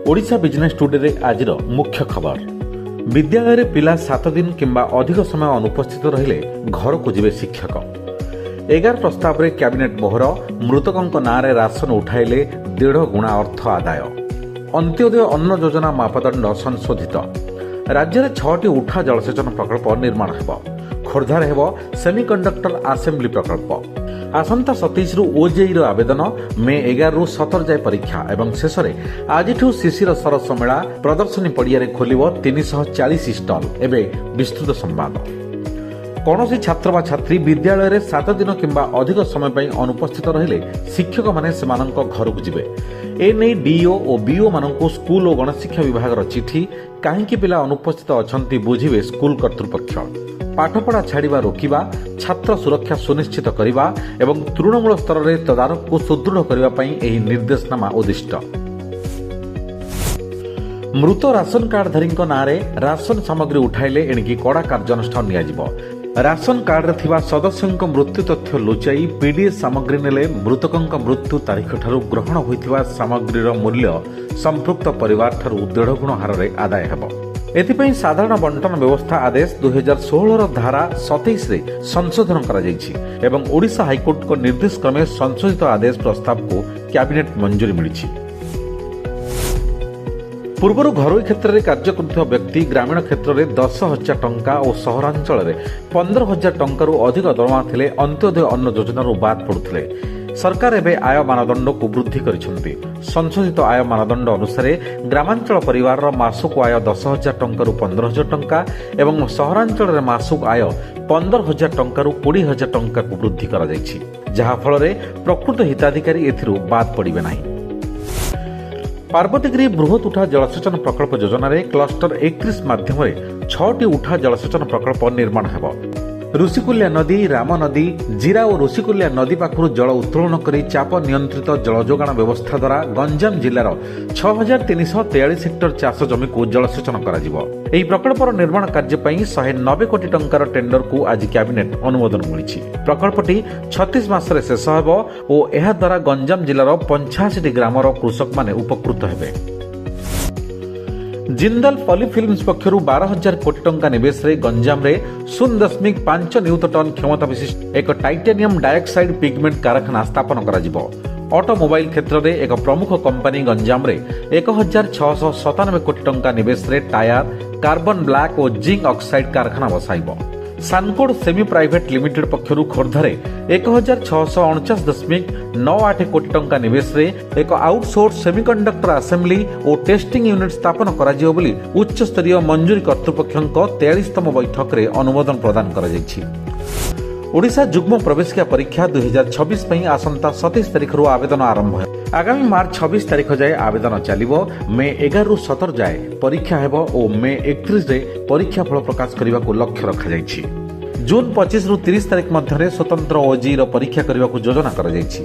Odisha business today आज मुख्य खबर। विद्यालय रे पिला 7 दिन किंबा अधिक समय अनुपस्थित रहिले घर को जीवे शिक्षक। 11 प्रस्ताव रे कैबिनेट मोहर। मृतकों नाँ राशन उठाइले 1.5 गुणा अर्थ आदाय। अंत्योदय अन्न योजना मापदंड संशोधित। राज्य में 6टी उठा जलसेचन प्रकल्प निर्माण हेब। खोर्धार हेब सेमिकंडक्टर आसेम्बली प्रकल्प। आसंता 27 रु ओजेई आवेदन, मे 11 रु 17 जाए परीक्षा एवं शेष में आज शिशिर सरस मेला प्रदर्शनी पड़िया खोल 340 स्टल। एवं विस्तृत संवाद। कौन छात्र व छात्री विद्यालय में 7 दिन किंबा अधिक समय अनुपस्थित रहिले शिक्षक माने घर को जीवे। एने डीओ और बीओ मानू स्कूल और गणशिक्षा विभाग चिठी। कहीं पिला अनुपस्थित अच्छा बुझे स्कूल कर्तृपक्ष। पाठपढ़ा छाड़ा रोकवा, छात्र सुरक्षा सुनिश्चित करने एवं तृणमूल स्तर में तदारख को सुदृढ़ करने यह निर्देशनामा उद्दिष्ट। मृत राशन कार्डधारी नाँ राशन सामग्री उठाइले एणिकी कड़ा कार्यानुष्ठान नियाजिबो। राशन कार्ड रे थिबा सदस्यों मृत्यु तथ्य लुचाई पीडीएस सामग्री नेले मृतकों मृत्यु तारीख ठारू ग्रहण होइथिबा सामग्रीर मूल्य संपृक्त परिवार ठारू 1.5 गुण हार रे आदाय हेबो। एथिपई साधारण बंटन व्यवस्था आदेश 2016 धारा 27 रे संशोधन करा जायछि एवं ओडिशा हाईकोर्ट को निर्देश क्रमे संशोधित आदेश प्रस्ताव को कैबिनेट मंजूरी मिलिछि। पूर्व घरोई क्षेत्र में कार्य कर व्यक्ति ग्रामीण क्षेत्र में 10,000 टंका और सहरांचल में 15,000 टंका अधिक दरमा थिले अंत्योदय अन्न योजना बाद पड़ुथिले। सरकार एवं आय मानदंड को वृद्धि करिसेंति। संशोधित आय मानदंड अनुसार ग्रामांचल परिवार मासक आय 10,000 टंका 15,000 टंका एवं सहरांचल में मासक आय 15,000 टंका 20,000 टंका को वृद्धि करा जायछि, जहा फल प्रकृत हिताधिकारी एथिरु बाद पड़िबे नाही। पार्वतीगिरी बृहत उठा जलसेचन प्रकल्प योजना रे क्लस्टर 31 माध्यम 6टी उठा जलसेचन प्रकल्प निर्माण हेब। ऋषिकुल्या नदी, राम नदी, जीरा और ऋषिकुल्या नदी पाखु जल उत्तोलन कर चाप नियंत्रित जल जोगाण व्यवस्था द्वारा गंजाम जिलार 6,343 हेक्टर चाष जमी को जलसेचन कर प्रकल्पर निर्माण कार्य 190 कोटी टंकार टेंडर को आज कैबिनेट अनुमोदन मिली। प्रकल्पटी 36 मासरे शेष हेब और यह द्वारा गंजाम जिलार 85 ग्रामर कृषक माने उपकृत हेबे। जिंदल पॉलीफिल्म्स पक्षरु 12,000 कोटी टंका निवेश रे गंजाम रे 0.5 नियुत टन क्षमता विशिष्ट एक टाइटेनियम डाइऑक्साइड पिगमेंट कारखाना स्थापन करा जिवो। ऑटोमोबाइल क्षेत्र में एक प्रमुख कंपनी गंजाम रे 1,697 कोटी टंका निवेश रे टायर, कार्बन ब्लैक और जिंक ऑक्साइड कारखाना बसाइबो। सानकोड सेमी प्राइवेट लिमिटेड पक्षरु खोर्धारे 1,649.98 कोटी टंका निवेश रे एक आउटसोर्स सेमिकंडक्टर असेंबली और टेस्टिंग यूनिट स्थापन करा जिवो बोली उच्च स्तरीय मंजूरी कर्तृपक्षक 43तम बैठक रे अनुमोदन प्रदान करा जायछि। ओडिशा जुग्म प्रवेशिका परीक्षा 2026 पई आसंता 27 तारिख रु आवेदन आरंभ है। आगामी मार्च 26 तारिख जाए आवेदन चलिबो। मे 11 रु 17 जाए परीक्षा हेबो और मे 31 रे परीक्षा फल प्रकाश करने को लक्ष्य रखा जायछि। जून 25 रु 30 तारिख मध्य स्वतंत्र ओजेई परीक्षा करने को योजना करा जायछि।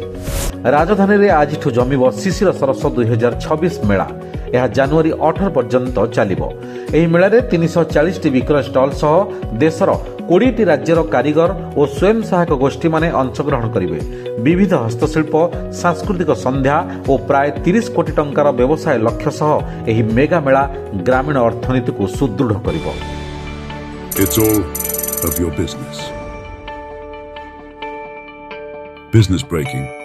राजधानी रे आज जमिबो शिशिर सरस 2026 मेला। यह जनवरी 18 पर्यंत चलिबो। एही मेला रे 340 विक्रय स्टल सह देशर 20 राज्यर कारीगर और स्वयं सहायक गोष्ठी माने अंशग्रहण करिवे। विविध हस्तशिल्प, सांस्कृतिक संध्या और प्राय 30 कोटी टंकार व्यवसाय लक्ष्य सह एही मेगा मेला ग्रामीण अर्थनीति को सुदृढ़ करिवो। It's all of your business. Business breaking.